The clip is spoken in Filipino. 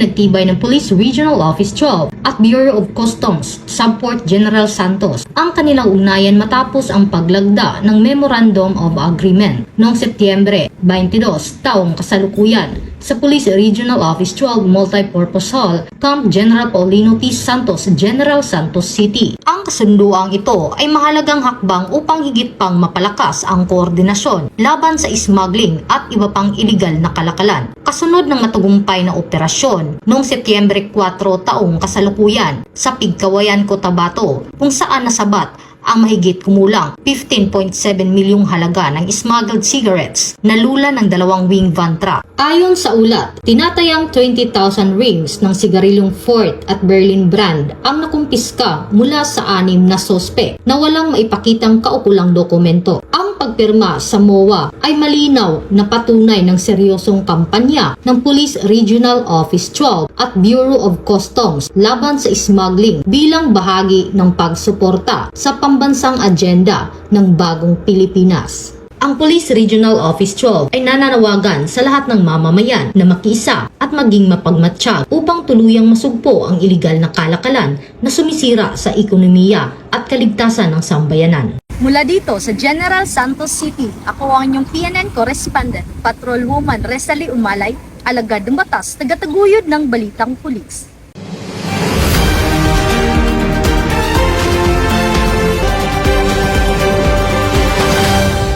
pinagtibay ng Police Regional Office 12 at Bureau of Customs Subport General Santos ang kanilang ugnayan matapos ang paglagda ng Memorandum of Agreement noong Setyembre 22 taong kasalukuyan sa Police Regional Office 12 Multipurpose Hall, Camp General Paulino P. Santos, General Santos City. Ang kasunduang ito ay mahalagang hakbang upang higit pang mapalakas ang koordinasyon laban sa smuggling at iba pang iligal na kalakalan. Kasunod ng matagumpay na operasyon noong Setyembre 4 taong kasalukuyan sa Pigkawayan, Cotabato, kung saan nasabat ang mahigit kumulang 15.7 milyong halaga ng smuggled cigarettes na lula ng dalawang wing van truck. Ayon sa ulat, tinatayang 20,000 rings ng sigarilyong Fort at Berlin brand ang nakumpiska mula sa 6 na sospek na walang maipakitang kaukulang dokumento. Ang pagpirma sa MOA ay malinaw na patunay ng seryosong kampanya ng Police Regional Office 12 at Bureau of Customs laban sa smuggling bilang bahagi ng pagsuporta sa pambansang agenda ng bagong Pilipinas. Ang Police Regional Office 12 ay nananawagan sa lahat ng mamamayan na makiisa at maging mapagmatsyag upang tuluyang masugpo ang iligal na kalakalan na sumisira sa ekonomiya at kaligtasan ng sambayanan. Mula dito sa General Santos City, ako ang inyong PNN correspondent, Patrolwoman Resalie Umalay, alagad ng batas, tagataguyod ng Balitang Pulis.